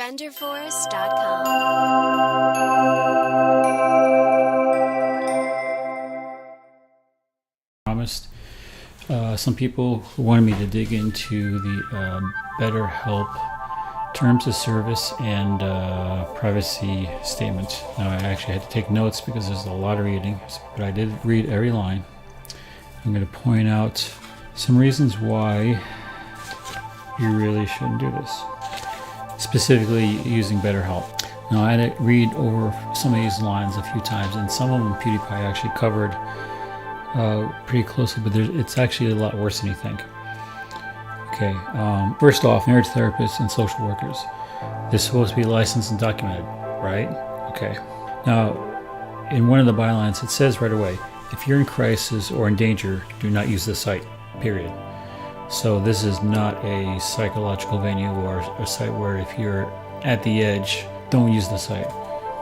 BenderForest.com. Promised some people who wanted me to dig into the Betterhelp terms of service and privacy statement. Now I actually had to take notes because there's a lot of reading, but I did read every line. I'm going to point out some reasons why you really shouldn't do this, specifically using Betterhelp. Now I had to read over some of these lines a few times, and some of them PewDiePie actually covered pretty closely, but it's actually a lot worse than you think. Okay, first off, marriage therapists and social workers. They're supposed to be licensed and documented, right? Okay. Now, in one of the bylines, it says right away, if you're in crisis or in danger, do not use the site, period. So this is not a psychological venue or a site where if you're at the edge, don't use the site.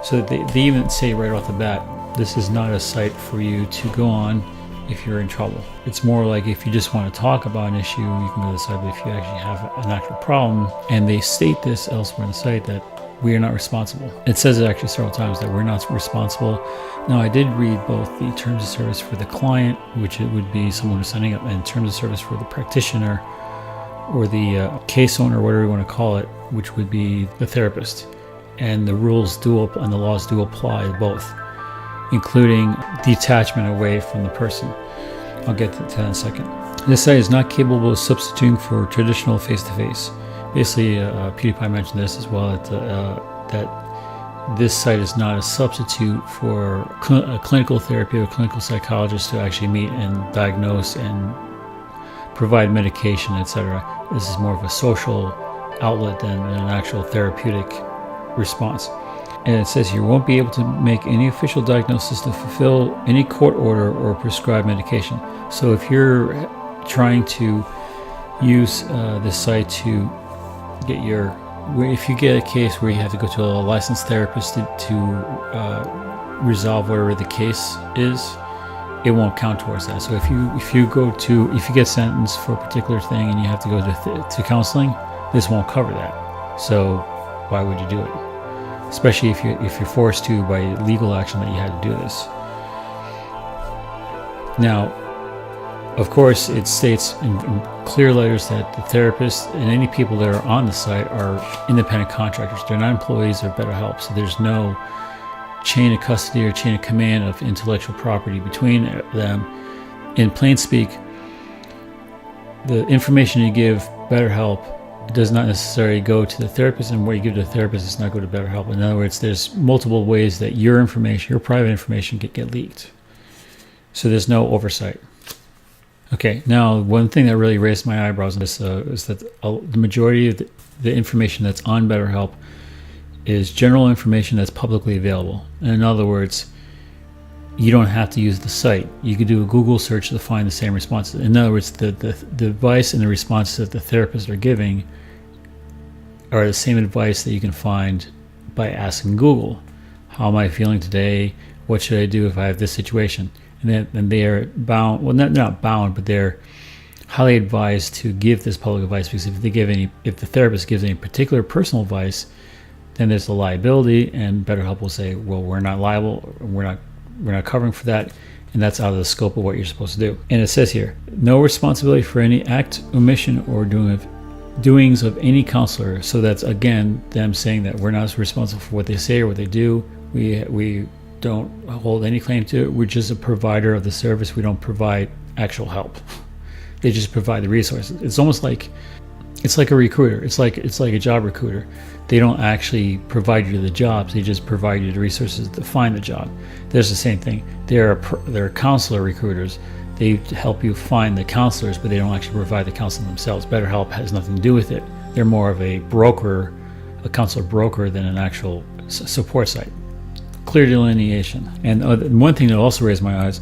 So they even say right off the bat, this is not a site for you to go on if you're in trouble. It's more like if you just want to talk about an issue, you can go to the site, but if you actually have an actual problem, and they state this elsewhere in the site that we are not responsible. It says it actually several times that we're not responsible. Now I did read both the terms of service for the client, which it would be someone who's signing up, and terms of service for the practitioner or the case owner, whatever you want to call it, which would be the therapist. And the rules and the laws do apply to both, including detachment away from the person. I'll get to that in a second. This site is not capable of substituting for traditional face-to-face. Basically, PewDiePie mentioned this as well, that this site is not a substitute for a clinical therapy or clinical psychologist to actually meet and diagnose and provide medication, etc. This is more of a social outlet than an actual therapeutic response. And it says you won't be able to make any official diagnosis to fulfill any court order or prescribed medication. So if you're trying to use this site to get if you get a case where you have to go to a licensed therapist to resolve whatever the case is, it won't count towards that. So if you get sentenced for a particular thing and you have to go to counseling, this won't cover that. So why would you do it? Especially if you're forced to by legal action that you had to do this. Now, of course, it states in clear letters that the therapists and any people that are on the site are independent contractors. They're not employees of Betterhelp, so there's no chain of custody or chain of command of intellectual property between them. In plain speak, the information you give Betterhelp does not necessarily go to the therapist, and what you give to the therapist does not go to Betterhelp. In other words, there's multiple ways that your information, your private information, can get leaked. So there's no oversight. Okay, now one thing that really raised my eyebrows on this is that the majority of the information that's on Betterhelp is general information that's publicly available. And in other words, you don't have to use the site. You could do a Google search to find the same responses. In other words, the advice and the responses that the therapists are giving are the same advice that you can find by asking Google. How am I feeling today? What should I do if I have this situation? And then they are bound, well, not bound, but they're highly advised to give this public advice, because if the therapist gives any particular personal advice, then there's a liability, and Betterhelp will say, well, we're not liable, we're not covering for that, and that's out of the scope of what you're supposed to do. And it says here, no responsibility for any act, omission, or doings of any counselor. So that's again them saying that we're not responsible for what they say or what they do. We don't hold any claim to it. We're just a provider of the service. We don't provide actual help. They just provide the resources. It's almost like a recruiter. It's like a job recruiter. They don't actually provide you the jobs. They just provide you the resources to find the job. There's the same thing. They're counselor recruiters. They help you find the counselors, but they don't actually provide the counseling themselves. Betterhelp has nothing to do with it. They're more of a broker, a counselor broker, than an actual support site. Clear delineation. And one thing that also raised my eyes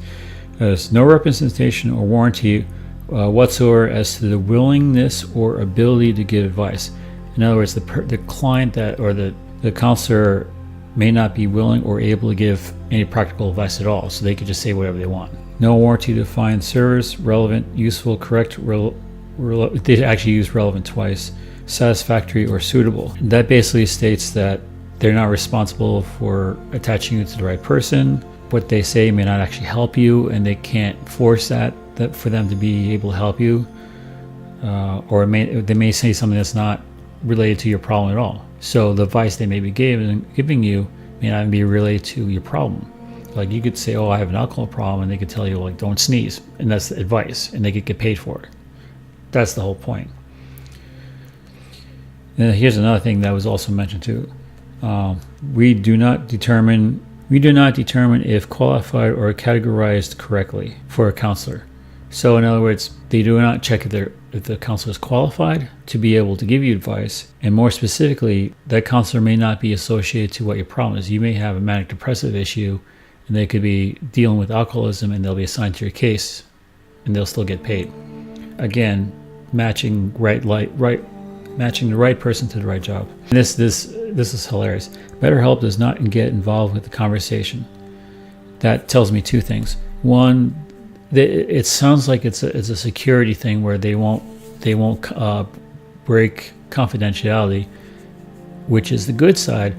is no representation or warranty whatsoever as to the willingness or ability to give advice. In other words, the client or the counselor may not be willing or able to give any practical advice at all, so they could just say whatever they want. No warranty to find service relevant, useful, correct. They actually use relevant twice. satisfactory, or suitable. That basically states that they're not responsible for attaching you to the right person. What they say may not actually help you, and they can't force that for them to be able to help you. Or they may say something that's not related to your problem at all. So the advice they may be giving you may not be related to your problem. Like you could say, oh, I have an alcohol problem, and they could tell you, like, don't sneeze, and that's the advice, and they could get paid for it. That's the whole point. And here's another thing that was also mentioned too. We do not determine if qualified or categorized correctly for a counselor. So in other words, they do not check if the counselor is qualified to be able to give you advice. And more specifically, that counselor may not be associated to what your problem is. You may have a manic depressive issue, and they could be dealing with alcoholism, and they'll be assigned to your case, and they'll still get paid. Again, matching the right person to the right job. And this is hilarious. BetterHelp does not get involved with the conversation. That tells me two things. One, it sounds like it's a security thing where they won't break confidentiality, which is the good side.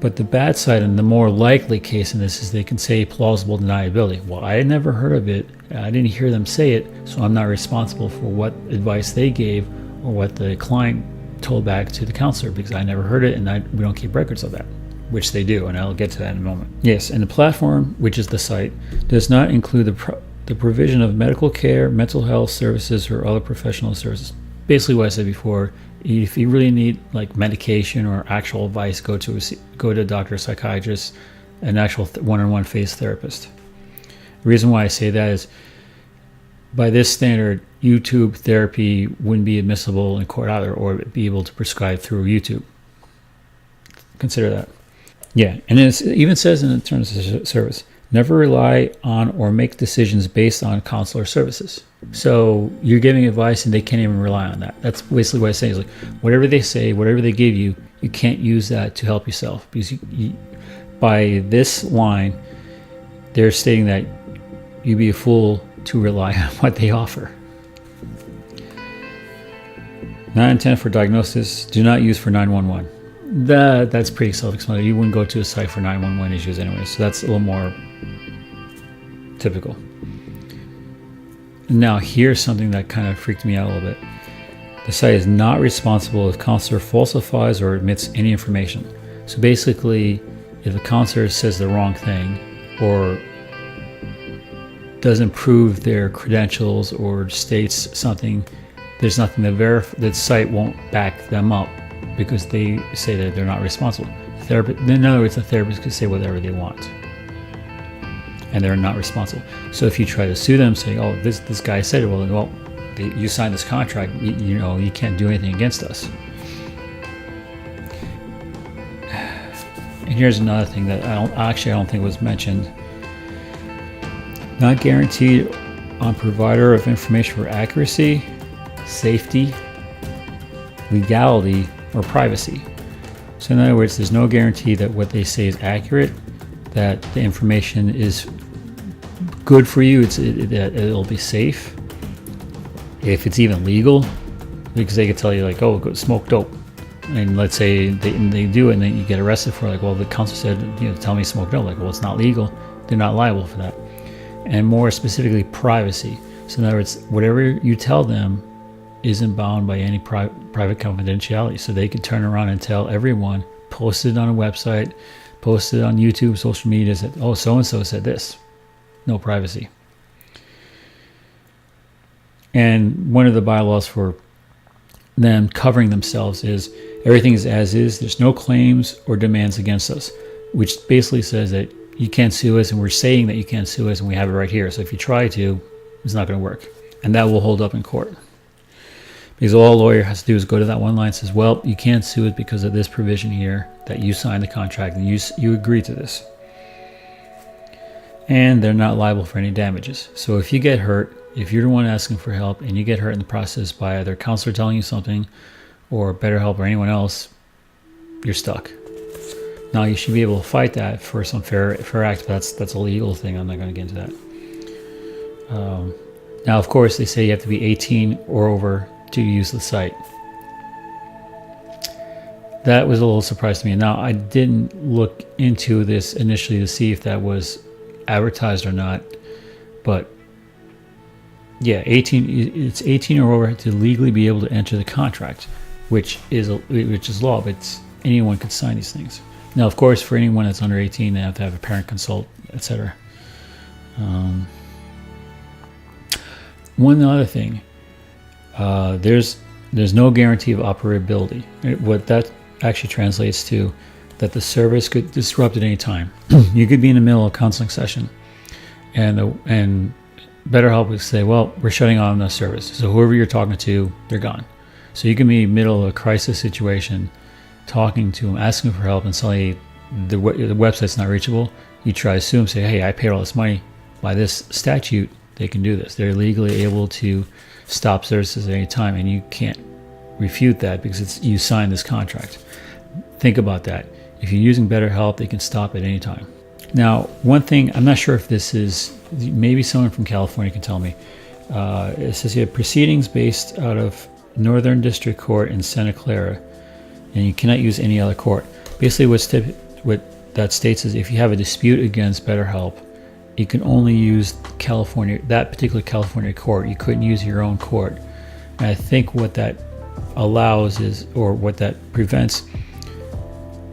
But the bad side, and the more likely case in this, is they can say plausible deniability. Well, I had never heard of it. I didn't hear them say it, so I'm not responsible for what advice they gave or what the client told back to the counselor, because I never heard it, and we don't keep records of that, which they do, and I'll get to that in a moment. Yes, and the platform, which is the site, does not include the provision of medical care, mental health services, or other professional services. Basically what I said before, if you really need like medication or actual advice, go to a doctor, a psychiatrist, an actual one-on-one phase therapist. The reason why I say that is, by this standard, YouTube therapy wouldn't be admissible in court either, or be able to prescribe through YouTube. Consider that. Yeah, and it even says in the terms of service, never rely on or make decisions based on counselor services. So you're giving advice and they can't even rely on that. That's basically what I say, is like, whatever they say, whatever they give you, you can't use that to help yourself, because by this line, they're stating that you'd be a fool to rely on what they offer. Not intended for diagnosis, do not use for 911. That's pretty self-explanatory. You wouldn't go to a site for 911 issues anyway, so that's a little more typical. Now, here's something that kind of freaked me out a little bit. The site is not responsible if counselor falsifies or omits any information. So basically, if a counselor says the wrong thing or doesn't prove their credentials or states something, there's nothing to verify. The site won't back them up because they say that they're not responsible. In other words, the therapist can say whatever they want, and they're not responsible. So if you try to sue them, saying, "Oh, this guy said it," well, you signed this contract. You can't do anything against us. And here's another thing that I don't think was mentioned. Not guaranteed on provider of information for accuracy, safety, legality, or privacy. So in other words, there's no guarantee that what they say is accurate, that the information is good for you, that it'll be safe, if it's even legal, because they could tell you, like, oh, go smoke dope. And let's say they do it, and then you get arrested for, like, well, the council said, tell me smoke dope. Like, well, it's not legal. They're not liable for that. And more specifically, privacy. So in other words, whatever you tell them isn't bound by any private confidentiality. So they could turn around and tell everyone, post it on a website, post it on YouTube, social media, that, oh, so-and-so said this. No privacy. And one of the bylaws for them covering themselves is everything is as is. There's no claims or demands against us, which basically says that you can't sue us, and we're saying that you can't sue us, and we have it right here. So if you try to, it's not going to work. And that will hold up in court. Because all a lawyer has to do is go to that one line and says, well, you can't sue it because of this provision here, that you signed the contract and you agreed to this. And they're not liable for any damages. So if you get hurt, if you're the one asking for help and you get hurt in the process by either a counselor telling you something or Betterhelp or anyone else, you're stuck. Now, you should be able to fight that for some fair act, but that's a legal thing. I'm not going to get into that. Now, of course, they say you have to be 18 or over to use the site. that was a little surprise to me. Now, I didn't look into this initially to see if that was advertised or not, but yeah, it's 18 or over to legally be able to enter the contract, which is law, but anyone could sign these things. Now, of course, for anyone that's under 18, they have to have a parent consult, etc. One other thing, there's no guarantee of operability. What that actually translates to, that the service could disrupt at any time. You could be in the middle of a counseling session, and Betterhelp would say, well, we're shutting on the service. So whoever you're talking to, they're gone. So you can be in the middle of a crisis situation, talking to them, asking for help, and suddenly the website's not reachable. You try to sue them, say, hey, I paid all this money. By this statute, they can do this. They're legally able to stop services at any time, and you can't refute that because you signed this contract. Think about that. If you're using Betterhelp, they can stop at any time. Now, one thing, I'm not sure if this is, maybe someone from California can tell me. It says here, proceedings based out of Northern District Court in Santa Clara, and you cannot use any other court. Basically, what that states is if you have a dispute against Betterhelp, you can only use California, that particular California court. You couldn't use your own court. And I think what that allows is, or what that prevents,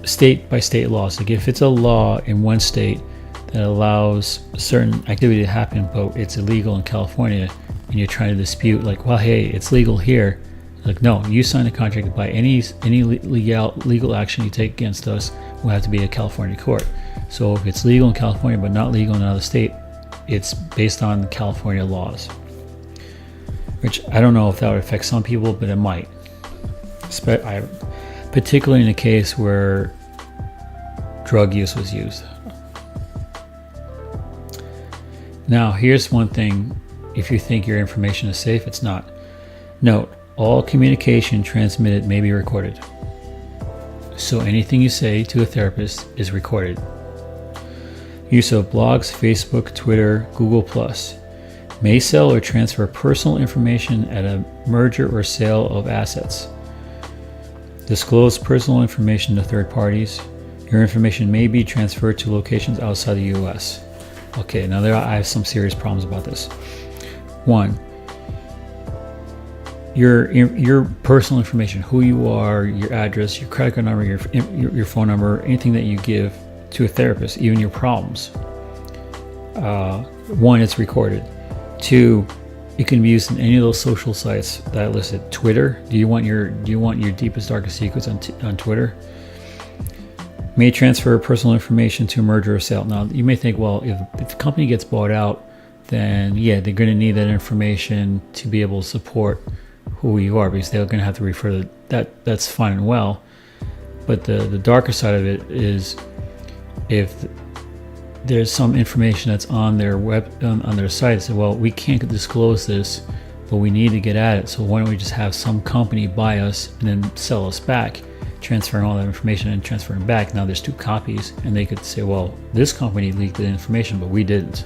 state by state laws. Like if it's a law in one state that allows certain activity to happen, but it's illegal in California, and you're trying to dispute, like, well, hey, it's legal here. Like, no, you signed a contract. By any legal action you take against us will have to be a California court. So if it's legal in California but not legal in another state, it's based on California laws. Which I don't know if that would affect some people, but it might. Particularly in a case where drug use was used. Now, here's one thing. If you think your information is safe, it's not. Note, all communication transmitted may be recorded. So anything you say to a therapist is recorded. Use of blogs, Facebook, Twitter, Google+. May sell or transfer personal information at a merger or sale of assets. Disclose personal information to third parties. Your information may be transferred to locations outside the U.S. Okay, now I have some serious problems about this. One, your personal information, who you are, your address, your credit card number, your phone number, anything that you give to a therapist, even your problems. One, it's recorded. Two, it can be used in any of those social sites that I listed. Twitter. Do you want your deepest, darkest secrets on Twitter? May transfer personal information to a merger or sale. Now, you may think, well, if the company gets bought out, then yeah, they're going to need that information to be able to support who you are, because they're going to have to refer to that. That's fine and well, but the darker side of it is if there's some information that's on their on their site, say, well, we can't disclose this, but we need to get at it, so why don't we just have some company buy us and then sell us back, transferring all that information and transferring back. Now there's two copies, and they could say, well, this company leaked the information, but we didn't.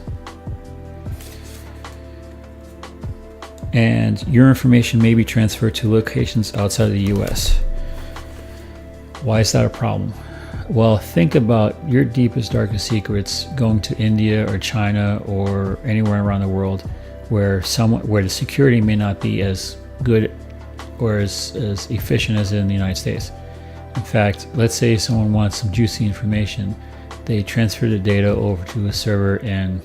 And your information may be transferred to locations outside of the US. Why is that a problem? Well, think about your deepest, darkest secrets going to India or China or anywhere around the world where the security may not be as good or as efficient as in the United States. In fact, let's say someone wants some juicy information. They transfer the data over to a server in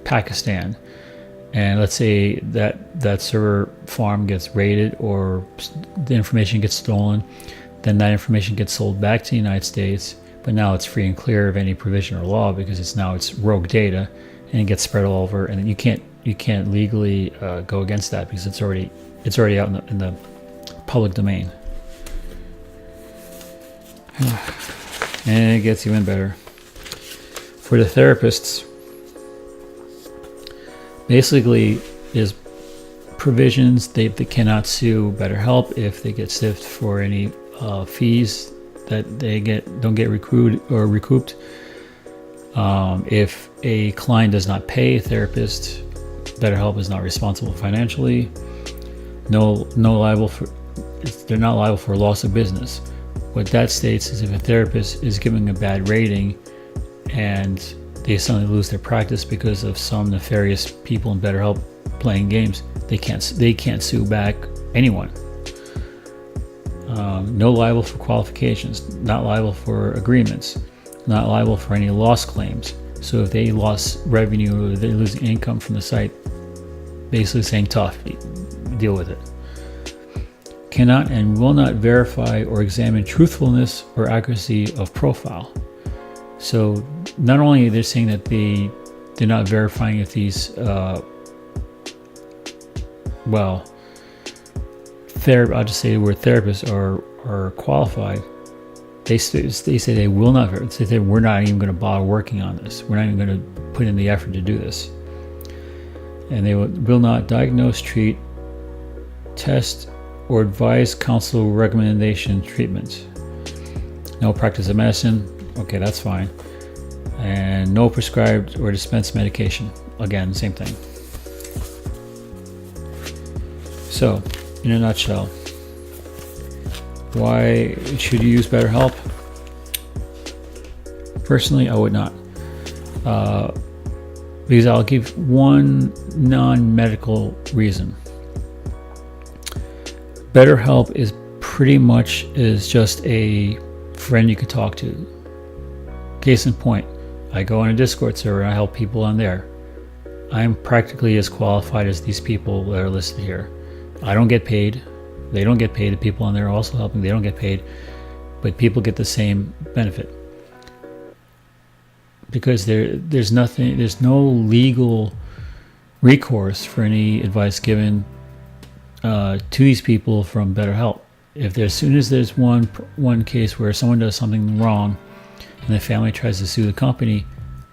Pakistan. And let's say that server farm gets raided or the information gets stolen, then that information gets sold back to the United States, but now it's free and clear of any provision or law because it's rogue data, and it gets spread all over, and you can't legally go against that because it's already out in the public domain. And it gets even better. For the therapists, basically, there's provisions they cannot sue Betterhelp if they get stiffed for any fees that they don't get recouped. If a client does not pay a therapist, Betterhelp is not responsible financially. They're not liable for loss of business. What that states is if a therapist is giving a bad rating and they suddenly lose their practice because of some nefarious people in Betterhelp playing games, they can't sue back anyone. No liable for qualifications, not liable for agreements, not liable for any loss claims. So if they lost revenue or they lose income from the site, basically saying tough, deal with it. Cannot and will not verify or examine truthfulness or accuracy of profile. So not only they're saying that they're not verifying if these I'll just say the word therapists are qualified. They say they will not verify. They say we're not even going to bother working on this. We're not even going to put in the effort to do this. And they will not diagnose, treat, test, or advise, counsel, recommendation, treatment. No practice of medicine. Okay, that's fine. And no prescribed or dispensed medication. Again, same thing. So, in a nutshell, why should you use BetterHelp? Personally, I would not. Because I'll give one non-medical reason. BetterHelp is pretty much just a friend you could talk to. Case in point, I go on a Discord server and I help people on there. I'm practically as qualified as these people that are listed here. I don't get paid. They don't get paid. The people on there are also helping. They don't get paid. But people get the same benefit. Because there's no legal recourse for any advice given to these people from BetterHelp. As soon as there's one case where someone does something wrong and the family tries to sue the company,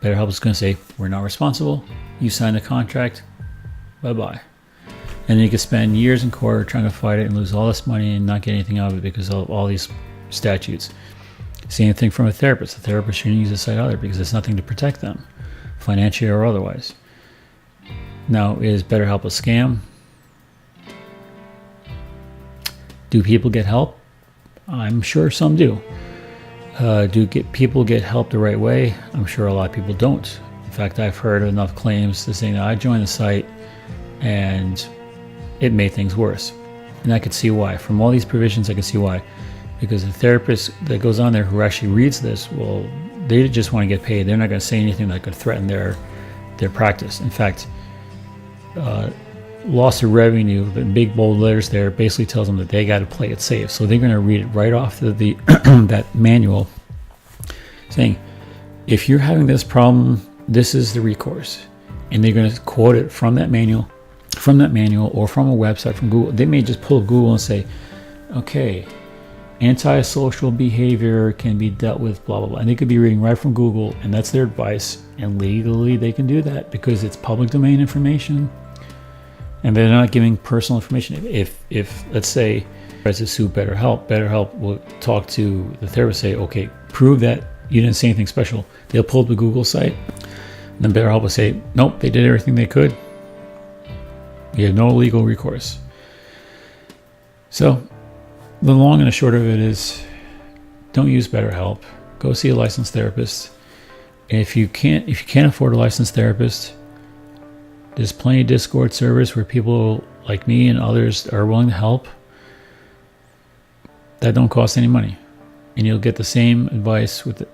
BetterHelp is going to say, we're not responsible. You signed a contract. Bye-bye. And then you could spend years in court trying to fight it and lose all this money and not get anything out of it because of all these statutes. Same thing from a therapist. A therapist shouldn't use the site either because there's nothing to protect them, financially or otherwise. Now, is BetterHelp a scam? Do people get help? I'm sure some do. Do people get help the right way? I'm sure a lot of people don't. In fact, I've heard enough claims to say that I joined the site and it made things worse. And I could see why. From all these provisions, I can see why. Because the therapist that goes on there who actually reads this, well, they just want to get paid. They're not going to say anything that could threaten their practice. In fact, loss of revenue, the big bold letters there, basically tells them that they got to play it safe. So they're going to read it right off the that manual, saying, if you're having this problem, this is the recourse. And they're going to quote it from that manual, or from a website from Google. They may just pull Google and say, okay, antisocial behavior can be dealt with, blah, blah, blah. And they could be reading right from Google, and that's their advice. And legally, they can do that because it's public domain information. And they're not giving personal information. If let's say, tries to sue BetterHelp will talk to the therapist, say, okay, prove that you didn't say anything special. They'll pull up the Google site. And then BetterHelp will say, nope, they did everything they could. You have no legal recourse. So the long and the short of it is, don't use BetterHelp. Go see a licensed therapist. And if you can't afford a licensed therapist, there's plenty of Discord servers where people like me and others are willing to help. That don't cost any money, and you'll get the same advice with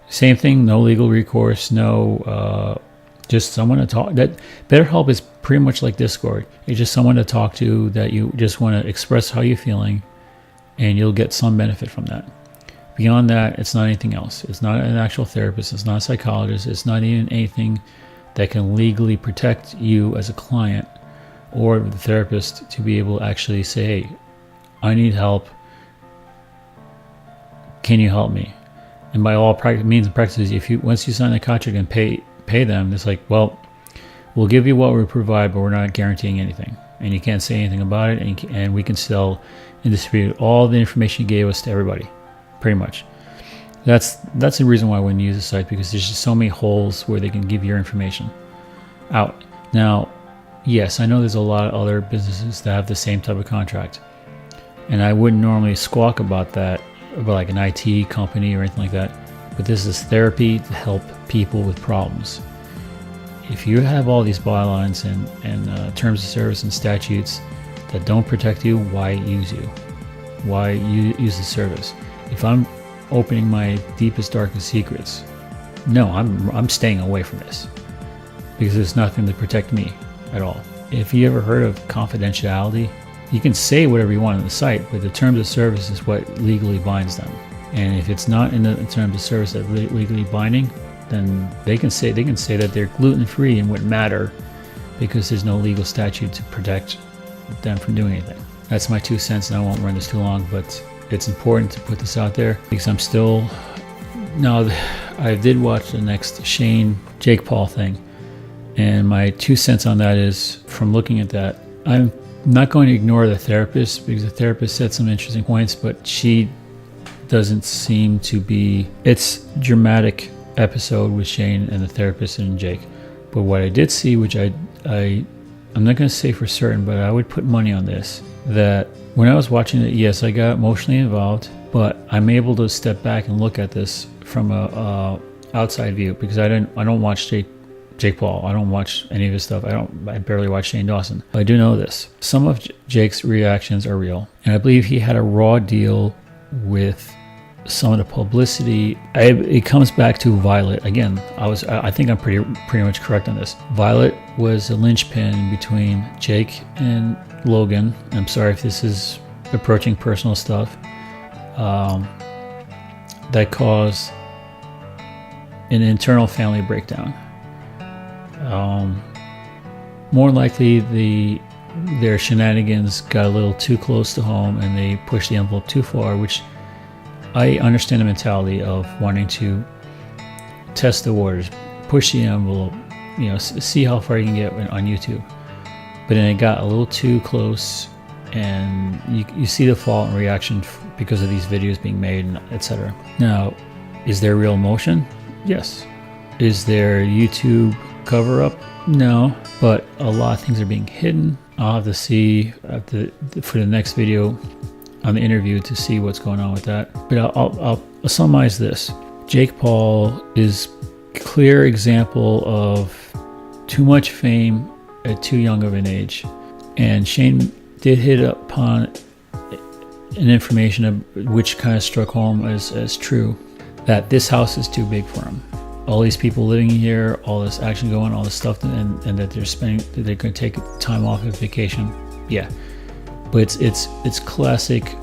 same thing. No legal recourse. No, just someone to talk. That BetterHelp is pretty much like Discord. It's just someone to talk to that you just want to express how you're feeling, and you'll get some benefit from that. Beyond that, it's not anything else. It's not an actual therapist. It's not a psychologist. It's not even anything that can legally protect you as a client or the therapist to be able to actually say, hey, I need help. Can you help me? And by all means and practices, once you sign the contract and pay them, it's like, well, we'll give you what we provide, but we're not guaranteeing anything. And you can't say anything about it, and we can sell and distribute all the information you gave us to everybody, pretty much. That's the reason why I wouldn't use the site, because there's just so many holes where they can give your information out. Now, yes, I know there's a lot of other businesses that have the same type of contract. And I wouldn't normally squawk about that, about like an IT company or anything like that. But this is therapy to help people with problems. If you have all these bylines and terms of service and statutes that don't protect you, why use you? Why use the service? If I'm opening my deepest, darkest secrets, no, I'm staying away from this because there's nothing to protect me at all. If you ever heard of confidentiality, you can say whatever you want on the site, but the terms of service is what legally binds them. And if it's not in the terms of service that legally binding, then they can say that they're gluten-free and wouldn't matter because there's no legal statute to protect them from doing anything. That's my 2 cents, and I won't run this too long, but it's important to put this out there because I'm still... Now, I did watch the next Shane Jake Paul thing, and my 2 cents on that is, from looking at that, I'm not going to ignore the therapist because the therapist said some interesting points, but she doesn't seem to be... It's dramatic episode with Shane and the therapist and Jake. But what I did see, which I'm not going to say for certain, but I would put money on this, that when I was watching it, yes, I got emotionally involved, but I'm able to step back and look at this from a outside view because I don't watch Jake Paul. I don't watch any of his stuff. I barely watch Shane Dawson. But I do know this. Some of Jake's reactions are real, and I believe he had a raw deal with some of the publicity. It comes back to Violet again. I think I'm pretty much correct on this. Violet was a linchpin between Jake and Logan. I'm sorry if this is approaching personal stuff. That caused an internal family breakdown. More likely their shenanigans got a little too close to home and they pushed the envelope too far, which I understand the mentality of wanting to test the waters, push the envelope, see how far you can get on YouTube. But then it got a little too close, and you see the fall in reaction because of these videos being made, and etc. Now, is there real emotion? Yes. Is there YouTube cover-up? No. But a lot of things are being hidden. I'll have to see for the next video on the interview to see what's going on with that. But I'll summarize this. Jake Paul is a clear example of too much fame at too young of an age. And Shane did hit upon an information of which kind of struck home as true, that this house is too big for him. All these people living here, all this action going, all this stuff, and that they're going to take time off of vacation. Yeah. But it's classic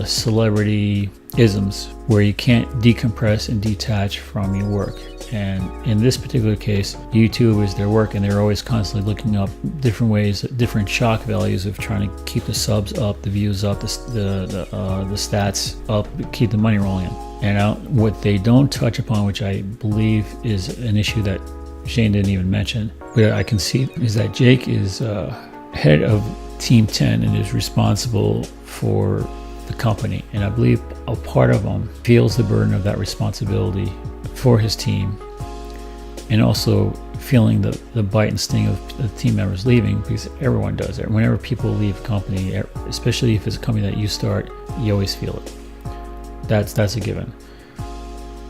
celebrity isms where you can't decompress and detach from your work. And in this particular case, YouTube is their work, and they're always constantly looking up different ways, different shock values of trying to keep the subs up, the views up, the stats up, keep the money rolling in. And what they don't touch upon, which I believe is an issue that Shane didn't even mention, but I can see, is that Jake is head of Team 10 and is responsible for the company, and I believe a part of him feels the burden of that responsibility for his team, and also feeling the bite and sting of the team members leaving, because everyone does it. Whenever people leave a company, especially if it's a company that you start, you always feel it. That's a given.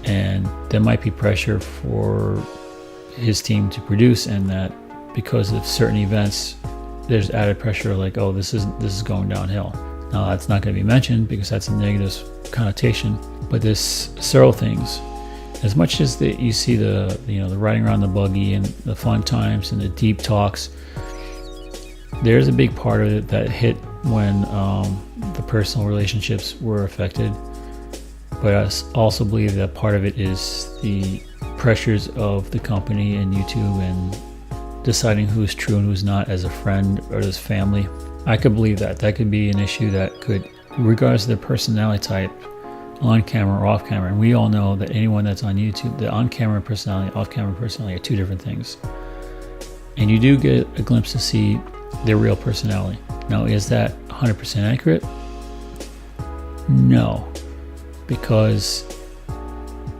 And there might be pressure for his team to produce, and that because of certain events, there's added pressure, like, oh, this is going downhill. Now that's not going to be mentioned because that's a negative connotation, but there's several things. As much as you see the riding around the buggy and the fun times and the deep talks, there's a big part of it that hit when the personal relationships were affected. But I also believe that part of it is the pressures of the company and YouTube and deciding who's true and who's not as a friend or as family. I could believe that could be an issue that could, regardless of their personality type, on camera or off camera. And we all know that anyone that's on YouTube, the on camera personality, off camera personality are two different things. And you do get a glimpse to see their real personality. Now, is that 100% accurate? No, because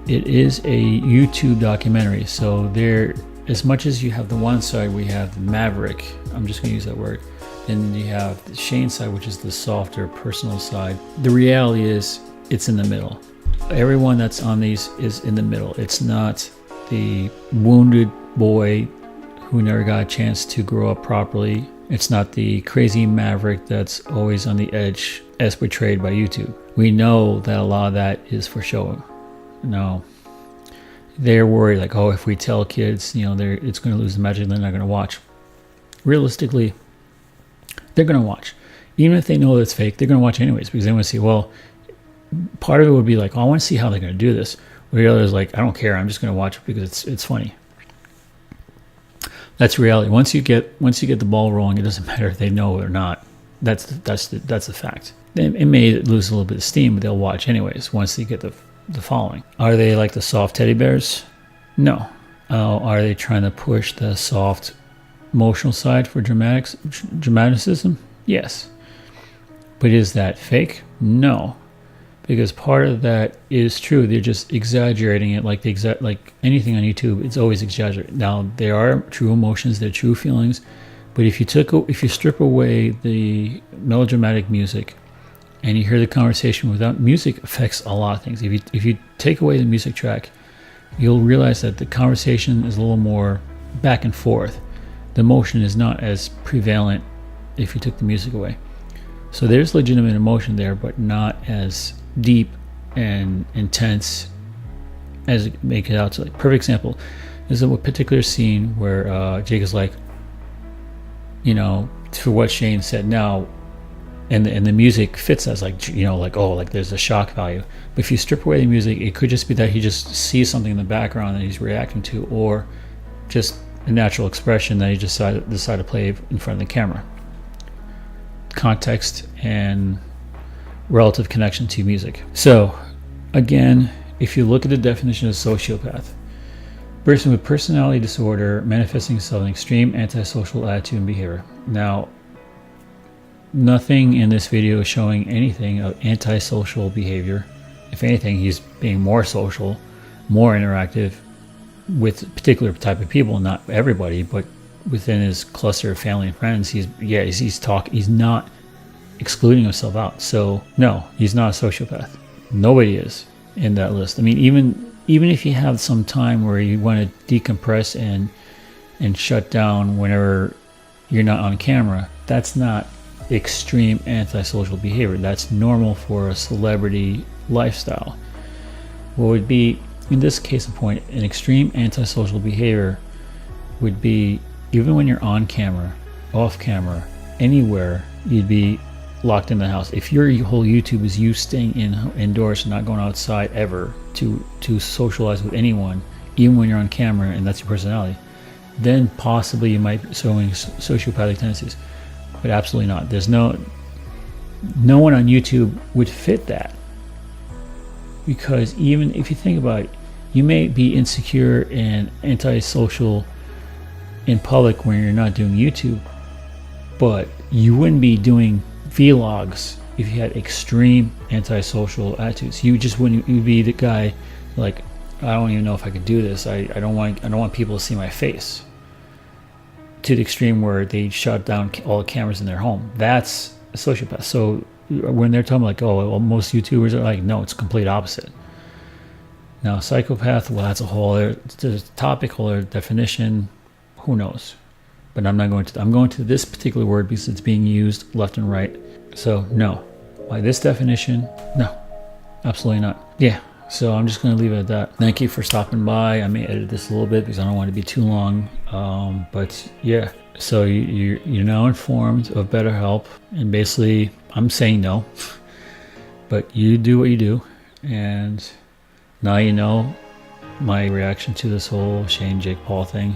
it is a YouTube documentary. So there, as much as you have the one side, we have the maverick, I'm just going to use that word, Then you have Shane's side, which is the softer, personal side. The reality is, it's in the middle. Everyone that's on these is in the middle. It's not the wounded boy who never got a chance to grow up properly. It's not the crazy maverick that's always on the edge as portrayed by YouTube. We know that a lot of that is for show. No, they're worried like, oh, if we tell kids, you know, it's going to lose the magic, they're not going to watch. Realistically, they're going to watch. Even if they know it's fake, they're going to watch anyways, because they want to see, well, part of it would be like, oh, I want to see how they're going to do this. But the other is like, I don't care, I'm just going to watch it because it's funny. That's reality. Once you get the ball rolling, it doesn't matter if they know it or not. That's the fact. It may lose a little bit of steam, but they'll watch anyways once they get the following. Are they like the soft teddy bears? No. Are they trying to push the soft emotional side for dramaticism? Yes. But is that fake? No. Because part of that is true. They're just exaggerating it, like anything on YouTube. It's always exaggerated. Now there are true emotions, there are true feelings, but if you strip away the melodramatic music, and you hear the conversation without music, affects a lot of things. If you take away the music track, you'll realize that the conversation is a little more back and forth. The emotion is not as prevalent if you took the music away. So there's legitimate emotion there, but not as deep and intense as it make it out to. Like, perfect example is a particular scene where Jake is like, you know, for what Shane said now, and the music fits as like, you know, like, oh, like there's a shock value. But if you strip away the music, it could just be that he just sees something in the background that he's reacting to, or just a natural expression that he just decided to play in front of the camera. Context and relative connection to music. So again, if you look at the definition of sociopath, person with personality disorder manifesting itself in extreme antisocial attitude and behavior. Now, nothing in this video is showing anything of antisocial behavior. If anything, he's being more social, more interactive with a particular type of people, not everybody, but within his cluster of family and friends. He's not excluding himself out. So no, he's not a sociopath. Nobody is in that list. I mean, even if you have some time where you want to decompress and shut down whenever you're not on camera, that's not extreme antisocial behavior. That's normal for a celebrity lifestyle. What would be, in this case in point, an extreme antisocial behavior would be, even when you're on camera, off camera, anywhere, you'd be locked in the house. If your whole YouTube is you staying indoors and not going outside ever to socialize with anyone, even when you're on camera and that's your personality, then possibly you might be showing sociopathic tendencies. But absolutely not. There's no one on YouTube would fit that, because even if you think about it, you may be insecure and antisocial in public when you're not doing YouTube, but you wouldn't be doing vlogs if you had extreme antisocial attitudes. You just wouldn't. You'd be the guy like, I don't even know if I could do this. I don't want people to see my face, to the extreme where they shut down all the cameras in their home. That's a sociopath. So when they're talking like, oh, well, most YouTubers are like, no, it's complete opposite. Now, psychopath, well, that's a whole other topic, whole other definition. Who knows? But I'm not going to. I'm going to this particular word because it's being used left and right. So no, by this definition, no, absolutely not. Yeah. So I'm just going to leave it at that. Thank you for stopping by. I may edit this a little bit because I don't want it to be too long. But yeah, so you're now informed of Betterhelp, and basically I'm saying no, but you do what you do, and now you know my reaction to this whole Shane Jake Paul thing.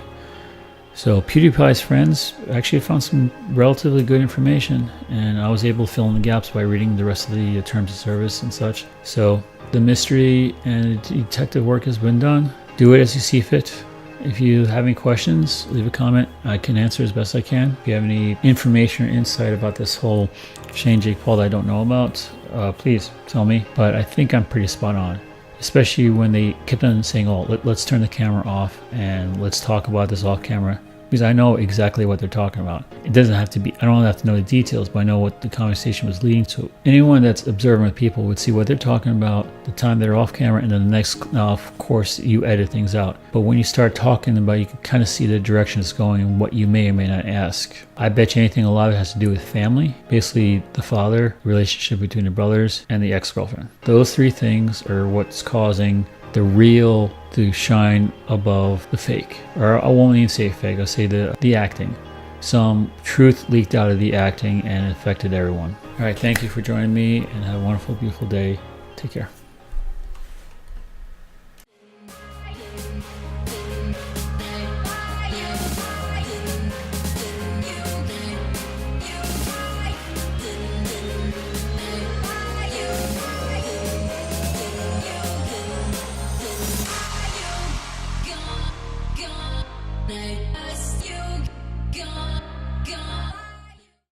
So PewDiePie's friends actually found some relatively good information, and I was able to fill in the gaps by reading the rest of the terms of service and such. So the mystery and detective work has been done. Do it as you see fit. If you have any questions, leave a comment. I can answer as best I can. If you have any information or insight about this whole Shane Jake Paul that I don't know about, please tell me. But I think I'm pretty spot on, especially when they kept on saying, oh, let's turn the camera off and let's talk about this off camera. because I know exactly what they're talking about. It doesn't have to be, I don't have to know the details, but I know what the conversation was leading to. Anyone that's observant with people would see what they're talking about, the time they're off camera, and then the next, of course, you edit things out. But when you start talking about, you can kind of see the direction it's going and what you may or may not ask. I bet you anything, a lot of it has to do with family. Basically, the father, relationship between the brothers, and the ex-girlfriend. Those three things are what's causing the real to shine above the fake. Or I won't even say fake, I'll say the acting. Some truth leaked out of the acting and it affected everyone. All right, thank you for joining me and have a wonderful, beautiful day. Take care.